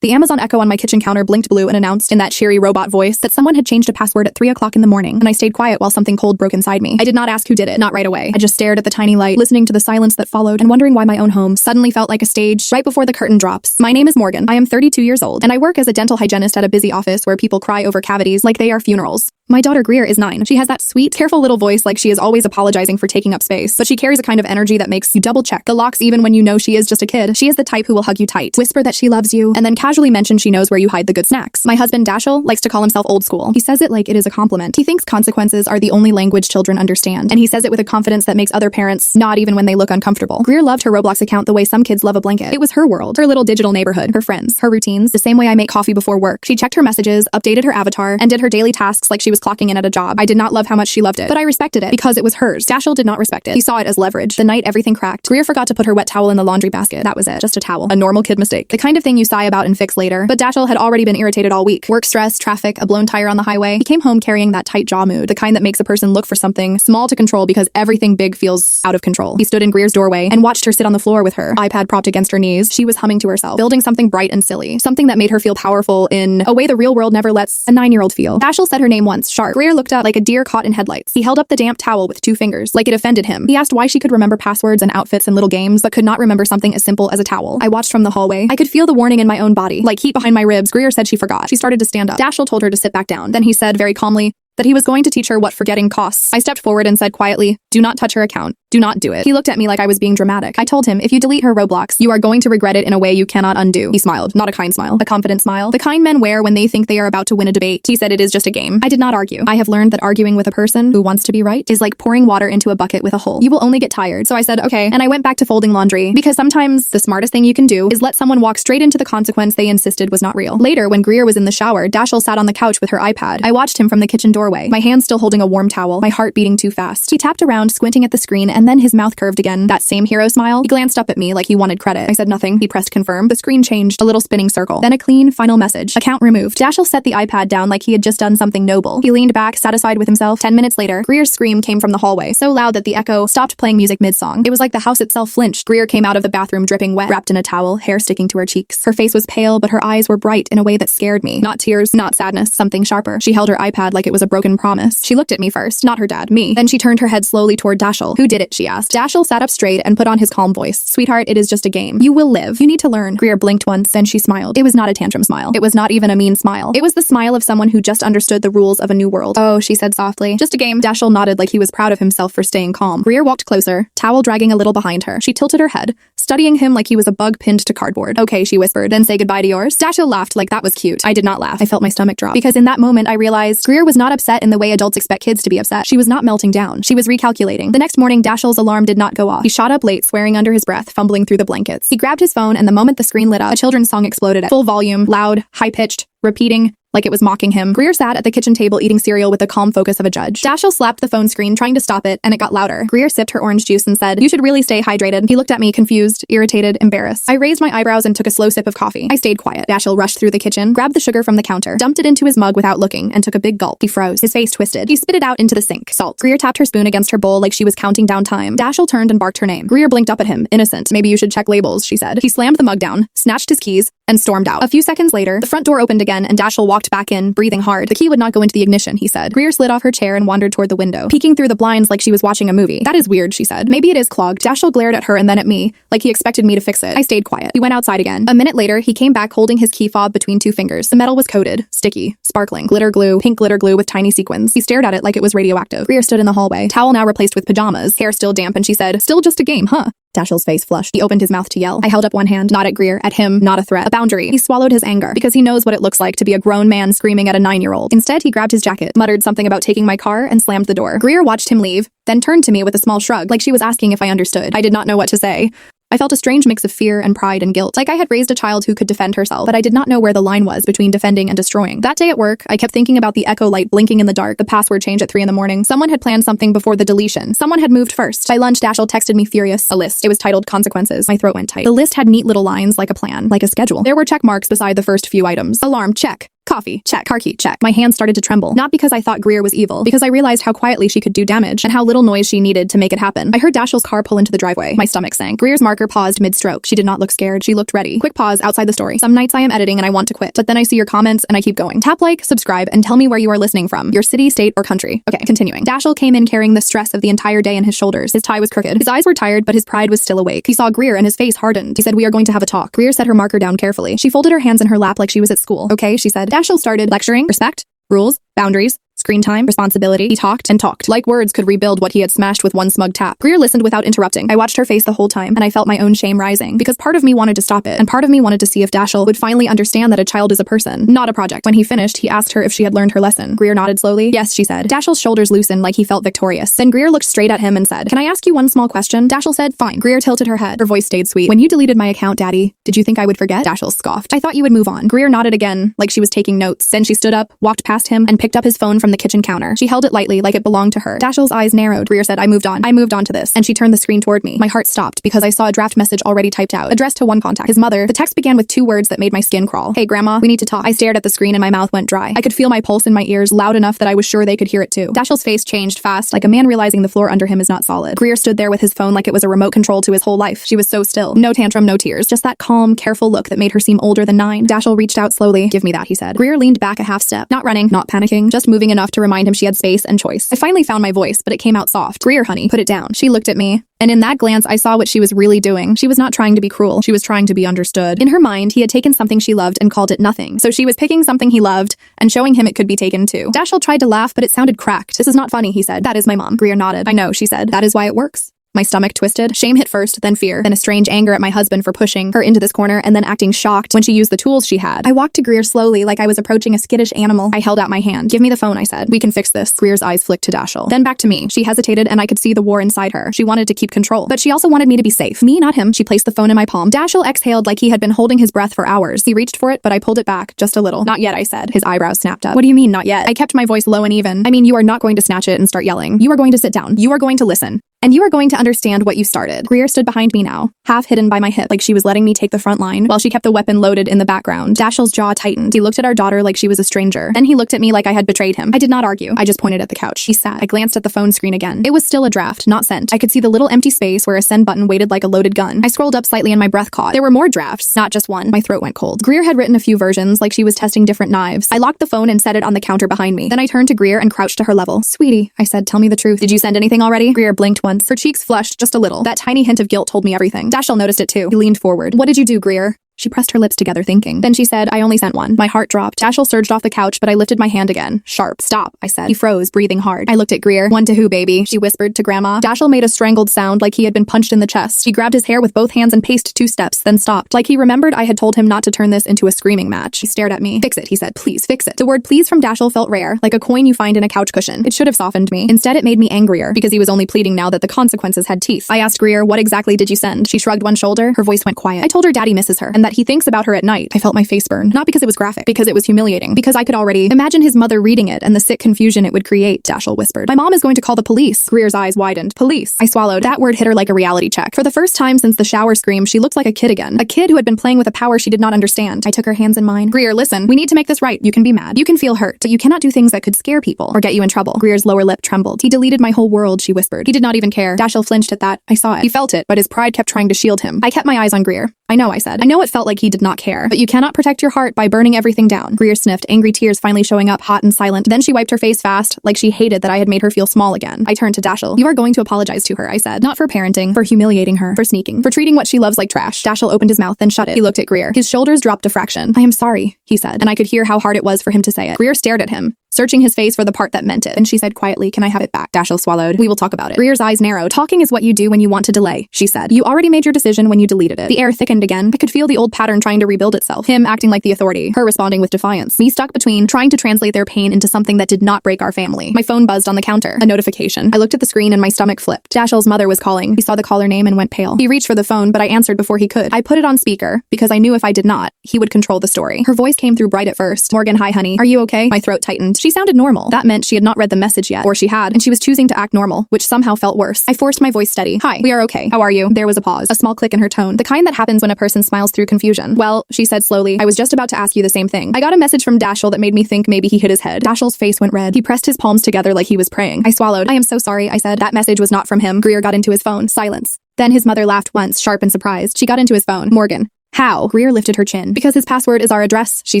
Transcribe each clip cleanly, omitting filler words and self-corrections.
The Amazon Echo on my kitchen counter blinked blue and announced in that cheery robot voice that someone had changed a password at 3 o'clock in the morning, and I stayed quiet while something cold broke inside me. I did not ask who did it, not right away. I just stared at the tiny light, listening to the silence that followed, and wondering why my own home suddenly felt like a stage right before the curtain drops. My name is Morgan. I am 32 years old, and I work as a dental hygienist at a busy office where people cry over cavities like they are funerals. My daughter Greer is 9. She has that sweet, careful little voice like she is always apologizing for taking up space, but she carries a kind of energy that makes you double check the locks even when you know she is just a kid. She is the type who will hug you tight, whisper that she loves you, and then casually mention she knows where you hide the good snacks. My husband Dashel likes to call himself old school. He says it like it is a compliment. He thinks consequences are the only language children understand, and he says it with a confidence that makes other parents nod even when they look uncomfortable. Greer loved her Roblox account the way some kids love a blanket. It was her world, her little digital neighborhood, her friends, her routines, the same way I make coffee before work. She checked her messages, updated her avatar, and did her daily tasks like she was clocking in at a job. I did not love how much she loved it, but I respected it because it was hers. Dashel did not respect it. He saw it as leverage. The night everything cracked, Greer forgot to put her wet towel in the laundry basket. That was it. Just a towel. A normal kid mistake. The kind of thing you sigh about and fix later. But Dashel had already been irritated all week. Work stress, traffic, a blown tire on the highway. He came home carrying that tight jaw mood, the kind that makes a person look for something small to control because everything big feels out of control. He stood in Greer's doorway and watched her sit on the floor with her iPad propped against her knees. She was humming to herself, building something bright and silly, something that made her feel powerful in a way the real world never lets a 9-year-old feel. Dashel said her name once, Sharp. Greer looked up like a deer caught in headlights. He held up the damp towel with 2 fingers, like it offended him. He asked why she could remember passwords and outfits and little games, but could not remember something as simple as a towel. I watched from the hallway. I could feel the warning in my own body, like heat behind my ribs. Greer said she forgot. She started to stand up. Dashel told her to sit back down. Then he said very calmly that he was going to teach her what forgetting costs. I stepped forward and said quietly, "Do not touch her account. Do not do it." He looked at me like I was being dramatic. I told him, if you delete her Roblox, you are going to regret it in a way you cannot undo. He smiled, not a kind smile, a confident smile, the kind men wear when they think they are about to win a debate. He said it is just a game. I did not argue. I have learned that arguing with a person who wants to be right is like pouring water into a bucket with a hole. You will only get tired. So I said, okay, and I went back to folding laundry, because sometimes the smartest thing you can do is let someone walk straight into the consequence they insisted was not real. Later, when Greer was in the shower, Dashel sat on the couch with her iPad. I watched him from the kitchen doorway, my hand still holding a warm towel, my heart beating too fast. He tapped around, squinting at the screen, and then his mouth curved again. That same hero smile. He glanced up at me like he wanted credit. I said nothing. He pressed confirm. The screen changed, a little spinning circle. Then a clean, final message. Account removed. Dashel set the iPad down like he had just done something noble. He leaned back, satisfied with himself. 10 minutes later, Greer's scream came from the hallway, so loud that the echo stopped playing music mid-song. It was like the house itself flinched. Greer came out of the bathroom dripping wet, wrapped in a towel, hair sticking to her cheeks. Her face was pale, but her eyes were bright in a way that scared me. Not tears, not sadness, something sharper. She held her iPad like it was a broken promise. She looked at me first, not her dad, me. Then she turned her head slowly toward Dashel. Who did it, she asked. Dashel sat up straight and put on his calm voice. Sweetheart, it is just a game. You will live. You need to learn. Greer blinked once, then she smiled. It was not a tantrum smile. It was not even a mean smile. It was the smile of someone who just understood the rules of a new world. Oh, she said softly. Just a game. Dashel nodded like he was proud of himself for staying calm. Greer walked closer, towel dragging a little behind her. She tilted her head, studying him like he was a bug pinned to cardboard. Okay, she whispered. Then say goodbye to yours. Dashel laughed like that was cute. I did not laugh. I felt my stomach drop. Because in that moment, I realized Greer was not upset in the way adults expect kids to be upset. She was not melting down. She was recalculating. The next morning, Dashel's alarm did not go off. He shot up late, swearing under his breath, fumbling through the blankets. He grabbed his phone, and the moment the screen lit up, a children's song exploded at full volume, loud, high-pitched, repeating, like it was mocking him. Greer sat at the kitchen table eating cereal with the calm focus of a judge. Dashel slapped the phone screen, trying to stop it, and it got louder. Greer sipped her orange juice and said, "You should really stay hydrated." He looked at me, confused, irritated, embarrassed. I raised my eyebrows and took a slow sip of coffee. I stayed quiet. Dashel rushed through the kitchen, grabbed the sugar from the counter, dumped it into his mug without looking, and took a big gulp. He froze. His face twisted. He spit it out into the sink. Salt. Greer tapped her spoon against her bowl like she was counting down time. Dashel turned and barked her name. Greer blinked up at him, innocent. "Maybe you should check labels," she said. He slammed the mug down, snatched his keys, and stormed out. A few seconds later, the front door opened again, and Dashel walked back in, breathing hard. The key would not go into the ignition, he said. Greer slid off her chair and wandered toward the window, peeking through the blinds like she was watching a movie. "That is weird," she said. "Maybe it is clogged." Dashel glared at her and then at me, like he expected me to fix it. I stayed quiet. He went outside again. A minute later, he came back holding his key fob between 2 fingers. The metal was coated, sticky, sparkling, glitter glue, pink glitter glue with tiny sequins. He stared at it like it was radioactive. Greer stood in the hallway, towel now replaced with pajamas, hair still damp, and she said, "Still just a game, huh?" Dashel's face flushed. He opened his mouth to yell. I held up one hand, not at Greer, at him, not a threat, a boundary. He swallowed his anger, because he knows what it looks like to be a grown man screaming at a 9-year-old. Instead, he grabbed his jacket, muttered something about taking my car, and slammed the door. Greer watched him leave, then turned to me with a small shrug, like she was asking if I understood. I did not know what to say. I felt a strange mix of fear and pride and guilt, like I had raised a child who could defend herself, but I did not know where the line was between defending and destroying. That day at work, I kept thinking about the echo light blinking in the dark, the password change at 3 in the morning. Someone had planned something before the deletion. Someone had moved first. By lunch, Dashel texted me furious. A list. It was titled Consequences. My throat went tight. The list had neat little lines like a plan, like a schedule. There were check marks beside the first few items. Alarm, check. Coffee, check. Car key, check. My hand started to tremble, not because I thought Greer was evil, because I realized how quietly she could do damage and how little noise she needed to make it happen. I heard Dashiell's car pull into the driveway. My stomach sank. Greer's marker paused mid-stroke. She did not look scared. She looked ready. Quick pause outside the story. Some nights I am editing and I want to quit, but then I see your comments and I keep going. Tap like, subscribe, and tell me where you are listening from. Your city, state, or country. Okay, continuing. Dashiell came in carrying the stress of the entire day in his shoulders. His tie was crooked. His eyes were tired, but his pride was still awake. He saw Greer and his face hardened. He said, "We are going to have a talk." Greer set her marker down carefully. She folded her hands in her lap like she was at school. "Okay," she said. Dashiell started lecturing. Respect, rules, boundaries, screen time, responsibility. He talked and talked. Like words could rebuild what he had smashed with one smug tap. Greer listened without interrupting. I watched her face the whole time, and I felt my own shame rising, because part of me wanted to stop it, and part of me wanted to see if Dashiell would finally understand that a child is a person, not a project. When he finished, he asked her if she had learned her lesson. Greer nodded slowly. "Yes," she said. Dashiell's shoulders loosened like he felt victorious. Then Greer looked straight at him and said, "Can I ask you one small question?" Dashiell said, "Fine." Greer tilted her head. Her voice stayed sweet. "When you deleted my account, Daddy, did you think I would forget?" Dashiell scoffed. "I thought you would move on." Greer nodded again, like she was taking notes. Then she stood up, walked past him, and picked up his phone from the kitchen counter. She held it lightly like it belonged to her. Dashiell's eyes narrowed. Greer said, I moved on to this." And she turned the screen toward me. My heart stopped because I saw a draft message already typed out, addressed to one contact, his mother. The text began with 2 words that made my skin crawl. "Hey, Grandma, we need to talk." I stared at the screen and my mouth went dry. I could feel my pulse in my ears loud enough that I was sure they could hear it too. Dashiell's face changed fast, like a man realizing the floor under him is not solid. Greer stood there with his phone like it was a remote control to his whole life. She was so still. No tantrum, no tears. Just that calm, careful look that made her seem older than 9. Dashiell reached out slowly. "Give me that," he said. Greer leaned back a half step. Not running, not panicking, just moving enough to remind him she had space and choice. I finally found my voice, but it came out soft. "Greer, honey, put it down." She looked at me, and in that glance I saw what she was really doing. She was not trying to be cruel. She was trying to be understood. In her mind, he had taken something she loved and called it nothing. So she was picking something he loved and showing him it could be taken too. Dashiell tried to laugh, but it sounded cracked. "This is not funny," he said. "That is my mom." Greer nodded. "I know," she said. "That is why it works." My stomach twisted. Shame hit first, then fear, then a strange anger at my husband for pushing her into this corner and then acting shocked when she used the tools she had. I walked to Greer slowly like I was approaching a skittish animal. I held out my hand. "Give me the phone," I said. "We can fix this." Greer's eyes flicked to Dashiell, then back to me. She hesitated and I could see the war inside her. She wanted to keep control, but she also wanted me to be safe. Me, not him. She placed the phone in my palm. Dashiell exhaled like he had been holding his breath for hours. He reached for it, but I pulled it back just a little. "Not yet," I said. His eyebrows snapped up. "What do you mean, not yet?" I kept my voice low and even. "I mean, you are not going to snatch it and start yelling. You are going to sit down. You are going to listen. And you are going to understand what you started." Greer stood behind me now, half hidden by my hip, like she was letting me take the front line, while she kept the weapon loaded in the background. Dashiell's jaw tightened. He looked at our daughter like she was a stranger. Then he looked at me like I had betrayed him. I did not argue. I just pointed at the couch. He sat. I glanced at the phone screen again. It was still a draft, not sent. I could see the little empty space where a send button waited like a loaded gun. I scrolled up slightly and my breath caught. There were more drafts, not just one. My throat went cold. Greer had written a few versions, like she was testing different knives. I locked the phone and set it on the counter behind me. Then I turned to Greer and crouched to her level. "Sweetie," I said, "tell me the truth. Did you send anything already?" Greer blinked once. Her cheeks flushed just a little. That tiny hint of guilt told me everything. Dashiell noticed it too. He leaned forward. "What did you do, Greer?" She pressed her lips together, thinking. Then she said, "I only sent one." My heart dropped. Dashiell surged off the couch, but I lifted my hand again. Sharp. "Stop," I said. He froze, breathing hard. I looked at Greer. "One to who, baby?" she whispered to Grandma. Dashiell made a strangled sound like he had been punched in the chest. He grabbed his hair with both hands and paced 2 steps, then stopped. Like he remembered I had told him not to turn this into a screaming match. He stared at me. "Fix it," he said. "Please, fix it." The word please from Dashiell felt rare, like a coin you find in a couch cushion. It should have softened me. Instead, it made me angrier, because he was only pleading now that the consequences had teeth. I asked Greer, "What exactly did you send?" She shrugged one shoulder. Her voice went quiet. "I told her Daddy misses her, and that he thinks about her at night." I felt my face burn. Not because it was graphic, because it was humiliating. Because I could already imagine his mother reading it and the sick confusion it would create. Dashiell whispered, "My mom is going to call the police." Greer's eyes widened. "Police." I swallowed. That word hit her like a reality check. For the first time since the shower scream, she looked like a kid again. A kid who had been playing with a power she did not understand. I took her hands in mine. "Greer, listen. We need to make this right. You can be mad. You can feel hurt. But you cannot do things that could scare people or get you in trouble." Greer's lower lip trembled. "He deleted my whole world," she whispered. "He did not even care." Dashiell flinched at that. I saw it. He felt it, but his pride kept trying to shield him. I kept my eyes on Greer. "I know," I said. "I know it felt like he did not care. But you cannot protect your heart by burning everything down." Greer sniffed, angry tears finally showing up, hot and silent. Then she wiped her face fast, like she hated that I had made her feel small again. I turned to Dashiell. "You are going to apologize to her," I said. "Not for parenting, for humiliating her, for sneaking, for treating what she loves like trash." Dashiell opened his mouth, then shut it. He looked at Greer. His shoulders dropped a fraction. "I am sorry," he said, and I could hear how hard it was for him to say it. Greer stared at him, searching his face for the part that meant it. And she said quietly, "Can I have it back?" Dashiell swallowed. "We will talk about it." Greer's eyes narrowed. "Talking is what you do when you want to delay," she said. "You already made your decision when you deleted it." The air thickened again. I could feel the old pattern trying to rebuild itself. Him acting like the authority, her responding with defiance. Me stuck between, trying to translate their pain into something that did not break our family. My phone buzzed on the counter. A notification. I looked at the screen and my stomach flipped. Dashiell's mother was calling. He saw the caller name and went pale. He reached for the phone, but I answered before he could. I put it on speaker, because I knew if I did not, he would control the story. Her voice came through bright at first. "Morgan, hi honey. Are you okay?" My throat tightened. She She sounded normal. That meant she had not read the message yet, or she had, and she was choosing to act normal, which somehow felt worse. I forced my voice steady. Hi, we are okay. How are you? There was a pause, a small click in her tone, the kind that happens when a person smiles through confusion. Well, she said slowly, I was just about to ask you the same thing. I got a message from Dashel that made me think maybe he hit his head. Dashel's face went red. He pressed his palms together like he was praying. I swallowed. I am so sorry, I said. That message was not from him. Greer got into his phone. Silence. Then his mother laughed once, sharp and surprised. She got into his phone. Morgan. How? Greer lifted her chin. Because his password is our address, she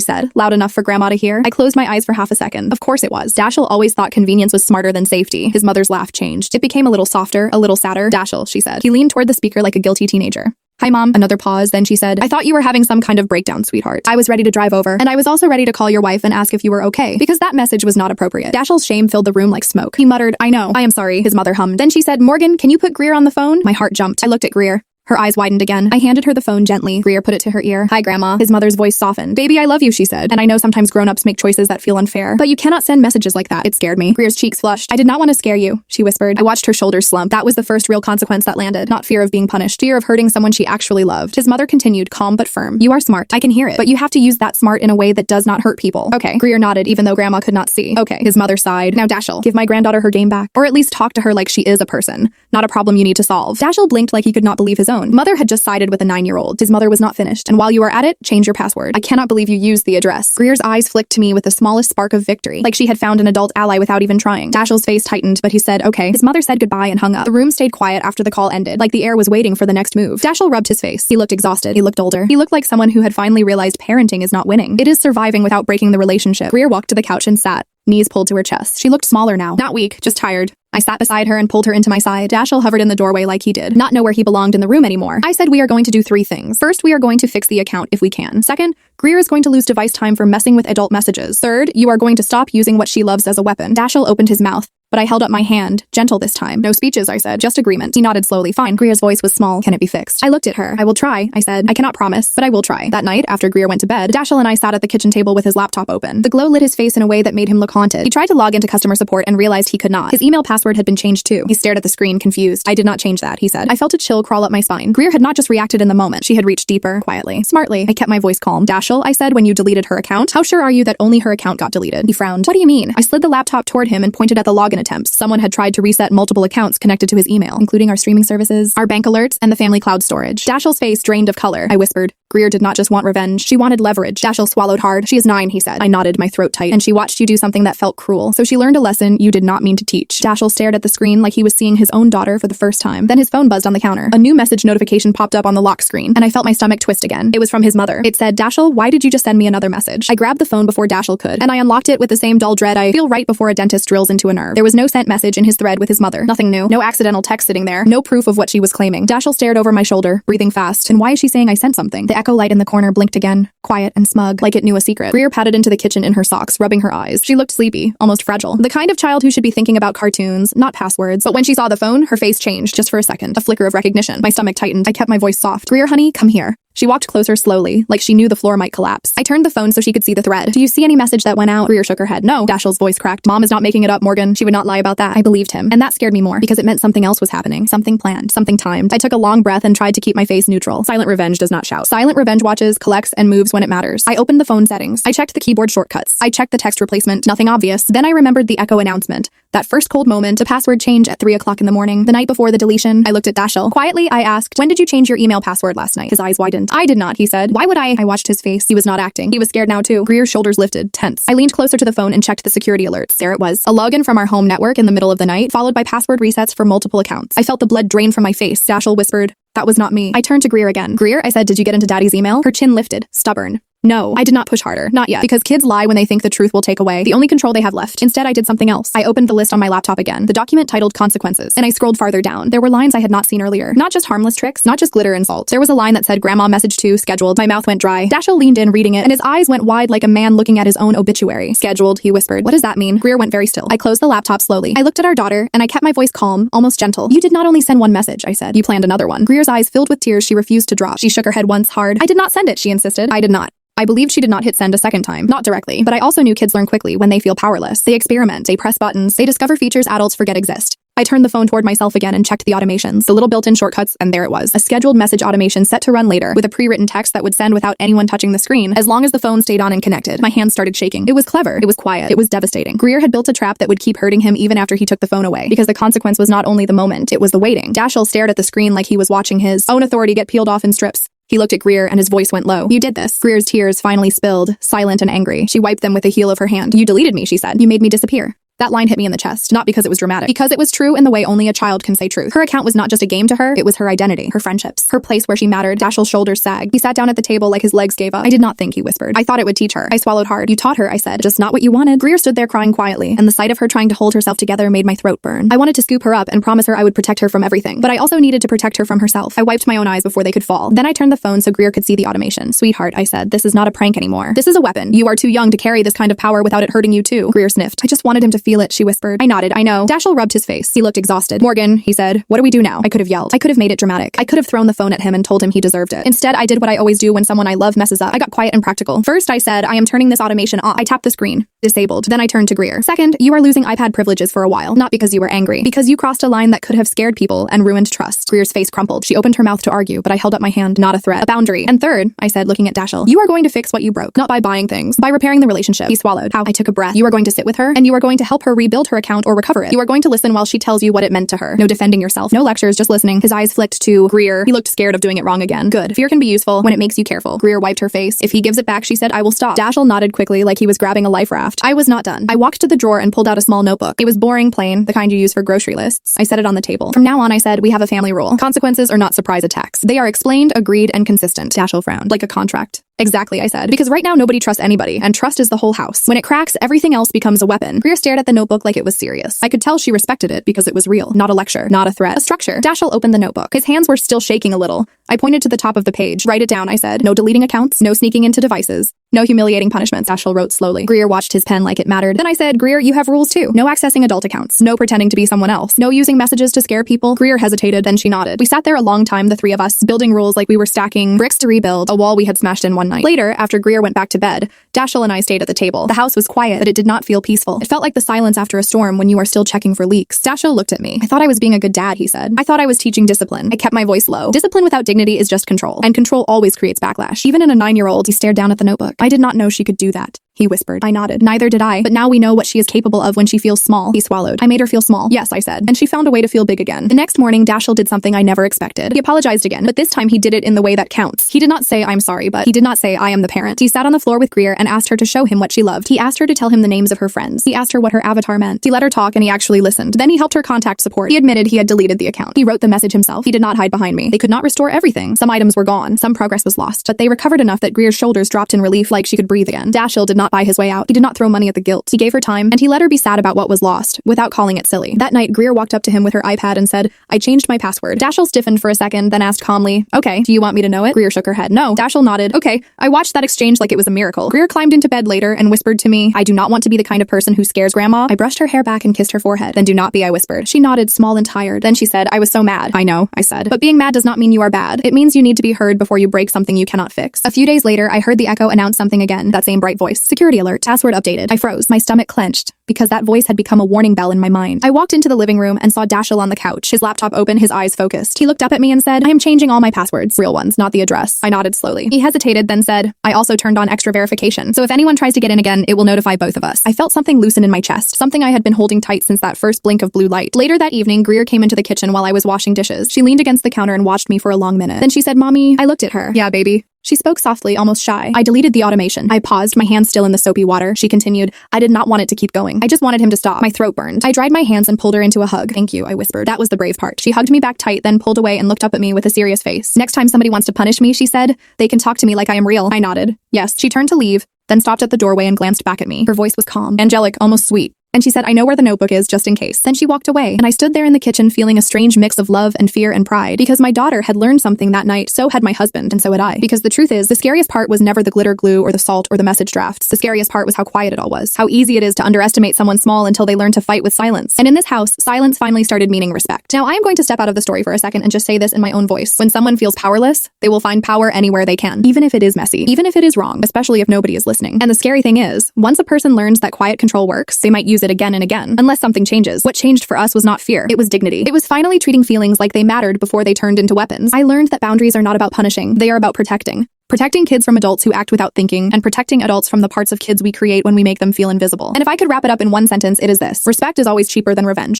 said, loud enough for Grandma to hear. I closed my eyes for half a second. Of course it was. Dashel always thought convenience was smarter than safety. His mother's laugh changed. It became a little softer, a little sadder. Dashel, she said. He leaned toward the speaker like a guilty teenager. Hi, Mom. Another pause, then she said, I thought you were having some kind of breakdown, sweetheart. I was ready to drive over, and I was also ready to call your wife and ask if you were okay, because that message was not appropriate. Dashel's shame filled the room like smoke. He muttered, I know. I am sorry, his mother hummed. Then she said, Morgan, can you put Greer on the phone? My heart jumped. I looked at Greer. Her eyes widened again. I handed her the phone gently. Greer put it to her ear. Hi, Grandma. His mother's voice softened. Baby, I love you, she said. And I know sometimes grown-ups make choices that feel unfair, but you cannot send messages like that. It scared me. Greer's cheeks flushed. I did not want to scare you, she whispered. I watched her shoulders slump. That was the first real consequence that landed. Not fear of being punished. Fear of hurting someone she actually loved. His mother continued, calm but firm. You are smart. I can hear it. But you have to use that smart in a way that does not hurt people. Okay. Greer nodded, even though Grandma could not see. Okay. His mother sighed. Now, Dashel, give my granddaughter her game back. Or at least talk to her like she is a person, not a problem you need to solve. Dashel blinked like he could not believe his own mother had just sided with a 9-year-old. His mother was not finished. And while you are at it, change your password. I cannot believe you used the address. Greer's eyes flicked to me with the smallest spark of victory, like she had found an adult ally without even trying. Dashel's face tightened, but he said, okay. His mother said goodbye and hung up. The room stayed quiet after the call ended, like the air was waiting for the next move. Dashel rubbed his face. He looked exhausted. He looked older. He looked like someone who had finally realized parenting is not winning. It is surviving without breaking the relationship. Greer walked to the couch and sat, knees pulled to her chest. She looked smaller now. Not weak, just tired. I sat beside her and pulled her into my side. Dashel hovered in the doorway like he did not know where he belonged in the room anymore. I said we are going to do 3 things. First, we are going to fix the account if we can. Second, Greer is going to lose device time for messing with adult messages. Third, you are going to stop using what she loves as a weapon. Dashel opened his mouth, but I held up my hand, gentle this time. No speeches, I said, just agreement. He nodded slowly. Fine. Greer's voice was small. Can it be fixed? I looked at her. I will try, I said. I cannot promise, but I will try. That night, after Greer went to bed, Dashel and I sat at the kitchen table with his laptop open. The glow lit his face in a way that made him look haunted. He tried to log into customer support and realized he could not. His email password had been changed too. He stared at the screen, confused. I did not change that, he said. I felt a chill crawl up my spine. Greer had not just reacted in the moment. She had reached deeper, quietly, smartly. I kept my voice calm. Dashel, I said when you deleted her account. How sure are you that only her account got deleted? He frowned. What do you mean? I slid the laptop toward him and pointed at the login attempts. Someone had tried to reset multiple accounts connected to his email, including our streaming services, our bank alerts, and the family cloud storage. Dashel's face drained of color. I whispered. Greer did not just want revenge. She wanted leverage. Dashel swallowed hard. She is 9, he said. I nodded, my throat tight. And she watched you do something that felt cruel. So she learned a lesson you did not mean to teach. Dashel stared at the screen like he was seeing his own daughter for the first time. Then his phone buzzed on the counter. A new message notification popped up on the lock screen, and I felt my stomach twist again. It was from his mother. It said, Dashel, why did you just send me another message? I grabbed the phone before Dashel could, and I unlocked it with the same dull dread I feel right before a dentist drills into a nerve. There was no sent message in his thread with his mother. Nothing new. No accidental text sitting there. No proof of what she was claiming. Dashel stared over my shoulder, breathing fast. And why is she saying I sent something? The echo light in the corner blinked again, quiet and smug, like it knew a secret. Greer padded into the kitchen in her socks, rubbing her eyes. She looked sleepy, almost fragile. The kind of child who should be thinking about cartoons, not passwords. But when she saw the phone, her face changed, just for a second. A flicker of recognition. My stomach tightened. I kept my voice soft. Greer, honey, come here. She walked closer slowly, like she knew the floor might collapse. I turned the phone so she could see the thread. Do you see any message that went out? Greer shook her head. No. Dashel's voice cracked. Mom is not making it up, Morgan. She would not lie about that. I believed him. And that scared me more, because it meant something else was happening. Something planned. Something timed. I took a long breath and tried to keep my face neutral. Silent revenge does not shout. Silent revenge watches, collects, and moves when it matters. I opened the phone settings. I checked the keyboard shortcuts. I checked the text replacement. Nothing obvious. Then I remembered the echo announcement. That first cold moment, a password change at 3 o'clock in the morning. The night before the deletion, I looked at Dashel. Quietly, I asked, when did you change your email password last night? His eyes widened. I did not, he said. Why would I? I watched his face. He was not acting. He was scared now too. Greer's shoulders lifted, tense. I leaned closer to the phone and checked the security alerts. There it was. A login from our home network in the middle of the night, followed by password resets for multiple accounts. I felt the blood drain from my face. Dashel whispered, that was not me. I turned to Greer again. Greer, I said, did you get into Daddy's email? Her chin lifted, stubborn. No, I did not push harder. Not yet. Because kids lie when they think the truth will take away the only control they have left. Instead, I did something else. I opened the list on my laptop again, the document titled Consequences, and I scrolled farther down. There were lines I had not seen earlier. Not just harmless tricks, not just glitter and salt. There was a line that said, Grandma message 2, scheduled. My mouth went dry. Dashel leaned in, reading it, and his eyes went wide like a man looking at his own obituary. Scheduled, he whispered. What does that mean? Greer went very still. I closed the laptop slowly. I looked at our daughter, and I kept my voice calm, almost gentle. You did not only send one message, I said. You planned another one. Greer's eyes filled with tears she refused to drop. She shook her head once hard. I did not send it, she insisted. I did not. I believed she did not hit send a second time. Not directly, but I also knew kids learn quickly when they feel powerless. They experiment, they press buttons, they discover features adults forget exist. I turned the phone toward myself again and checked the automations, the little built-in shortcuts, and there it was. A scheduled message automation set to run later, with a pre-written text that would send without anyone touching the screen, as long as the phone stayed on and connected. My hands started shaking. It was clever. It was quiet. It was devastating. Greer had built a trap that would keep hurting him even after he took the phone away, because the consequence was not only the moment, it was the waiting. Dashel stared at the screen like he was watching his own authority get peeled off in strips. He looked at Greer and his voice went low. You did this. Greer's tears finally spilled, silent and angry. She wiped them with the heel of her hand. You deleted me, she said. You made me disappear. That line hit me in the chest, not because it was dramatic, because it was true in the way only a child can say truth. Her account was not just a game to her, it was her identity, her friendships, her place where she mattered. Dashel's shoulders sagged. He sat down at the table like his legs gave up. I did not think, he whispered. I thought it would teach her. I swallowed hard. You taught her, I said. Just not what you wanted. Greer stood there crying quietly, and the sight of her trying to hold herself together made my throat burn. I wanted to scoop her up and promise her I would protect her from everything, but I also needed to protect her from herself. I wiped my own eyes before they could fall. Then I turned the phone so Greer could see the automation. Sweetheart, I said, this is not a prank anymore. This is a weapon. You are too young to carry this kind of power without it hurting you too. Greer sniffed. I just wanted him to feel it, she whispered. I nodded. I know. Dashel rubbed his face. He looked exhausted. Morgan, he said, what do we do now? I could have yelled. I could have made it dramatic. I could have thrown the phone at him and told him he deserved it. Instead, I did what I always do when someone I love messes up. I got quiet and practical. First, I said, I am turning this automation off. I tapped the screen. Disabled. Then I turned to Greer. Second, you are losing iPad privileges for a while. Not because you were angry. Because you crossed a line that could have scared people and ruined trust. Greer's face crumpled. She opened her mouth to argue, but I held up my hand. Not a threat. A boundary. And third, I said, looking at Dashel, you are going to fix what you broke. Not by buying things. By repairing the relationship. He swallowed. How? I took a breath. You are going to sit with her, and you are going to help her rebuild her account or recover it. You are going to listen while she tells you what it meant to her. No defending yourself. No lectures, just listening. His eyes flicked to Greer. He looked scared of doing it wrong again. Good. Fear can be useful when it makes you careful. Greer wiped her face. If he gives it back, she said, I will stop. Dashel nodded quickly like he was grabbing a life raft. I was not done. I walked to the drawer and pulled out a small notebook. It was boring, plain, the kind you use for grocery lists. I set it on the table. From now on, I said, we have a family rule. Consequences are not surprise attacks. They are explained, agreed, and consistent. Dashel frowned. Like a contract. Exactly, I said. Because right now nobody trusts anybody, and trust is the whole house. When it cracks, everything else becomes a weapon. Greer stared at the notebook like it was serious. I could tell she respected it because it was real. Not a lecture. Not a threat. A structure. Dashel opened the notebook. His hands were still shaking a little. I pointed to the top of the page. Write it down, I said. No deleting accounts. No sneaking into devices. No humiliating punishments. Dashel wrote slowly. Greer watched his pen like it mattered. Then I said, Greer, you have rules too. No accessing adult accounts. No pretending to be someone else. No using messages to scare people. Greer hesitated, then she nodded. We sat there a long time, the three of us, building rules like we were stacking bricks to rebuild a wall we had smashed in one night. Later, after Greer went back to bed, Dashel and I stayed at the table. The house was quiet, but it did not feel peaceful. It felt like the silence after a storm when you are still checking for leaks. Dashel looked at me. I thought I was being a good dad, he said. I thought I was teaching discipline. I kept my voice low. Discipline without dignity is just control, and control always creates backlash. Even in a 9-year-old, he stared down at the notebook. I did not know she could do that, he whispered. I nodded. Neither did I, but now we know what she is capable of when she feels small. He swallowed. I made her feel small. Yes, I said. And she found a way to feel big again. The next morning, Dashel did something I never expected. He apologized again, but this time he did it in the way that counts. He did not say, I'm sorry, but he did not say, I am the parent. He sat on the floor with Greer and asked her to show him what she loved. He asked her to tell him the names of her friends. He asked her what her avatar meant. He let her talk and he actually listened. Then he helped her contact support. He admitted he had deleted the account. He wrote the message himself. He did not hide behind me. They could not restore everything. Some items were gone. Some progress was lost, but they recovered enough that Greer's shoulders dropped in relief like she could breathe again. Dashel did not buy his way out. He did not throw money at the guilt. He gave her time, and he let her be sad about what was lost, without calling it silly. That night, Greer walked up to him with her iPad and said, I changed my password. Dashel stiffened for a second, then asked calmly, okay, do you want me to know it? Greer shook her head. No. Dashel nodded. Okay. I watched that exchange like it was a miracle. Greer climbed into bed later and whispered to me, I do not want to be the kind of person who scares grandma. I brushed her hair back and kissed her forehead. Then do not be, I whispered. She nodded, small and tired. Then she said, I was so mad. I know, I said. But being mad does not mean you are bad. It means you need to be heard before you break something you cannot fix. A few days later, I heard the echo announce something again. That same bright voice. Security alert. Password updated. I froze. My stomach clenched, because that voice had become a warning bell in my mind. I walked into the living room and saw Dashel on the couch, his laptop open, his eyes focused. He looked up at me and said, I am changing all my passwords. Real ones, not the address. I nodded slowly. He hesitated, then said, I also turned on extra verification. So if anyone tries to get in again, it will notify both of us. I felt something loosen in my chest, something I had been holding tight since that first blink of blue light. Later that evening, Greer came into the kitchen while I was washing dishes. She leaned against the counter and watched me for a long minute. Then she said, Mommy, I looked at her. Yeah, baby. She spoke softly, almost shy. I deleted the automation. I paused, my hand still in the soapy water. She continued, I did not want it to keep going. I just wanted him to stop. My throat burned. I dried my hands and pulled her into a hug. Thank you, I whispered. That was the brave part. She hugged me back tight, then pulled away and looked up at me with a serious face. Next time somebody wants to punish me, she said, they can talk to me like I am real. I nodded. Yes. She turned to leave, then stopped at the doorway and glanced back at me. Her voice was calm, angelic, almost sweet. And she said, I know where the notebook is, just in case. Then she walked away, and I stood there in the kitchen feeling a strange mix of love and fear and pride. Because my daughter had learned something that night, so had my husband, and so had I. Because the truth is, the scariest part was never the glitter glue or the salt or the message drafts. The scariest part was how quiet it all was. How easy it is to underestimate someone small until they learn to fight with silence. And in this house, silence finally started meaning respect. Now, I am going to step out of the story for a second and just say this in my own voice. When someone feels powerless, they will find power anywhere they can. Even if it is messy. Even if it is wrong, especially if nobody is listening. And the scary thing is, once a person learns that quiet control works, they might use it it again and again, unless something changes. What changed for us was not fear, it was dignity. It was finally treating feelings like they mattered before they turned into weapons. I learned that boundaries are not about punishing, they are about protecting. Protecting kids from adults who act without thinking, and protecting adults from the parts of kids we create when we make them feel invisible. And if I could wrap it up in one sentence, it is this: respect is always cheaper than revenge.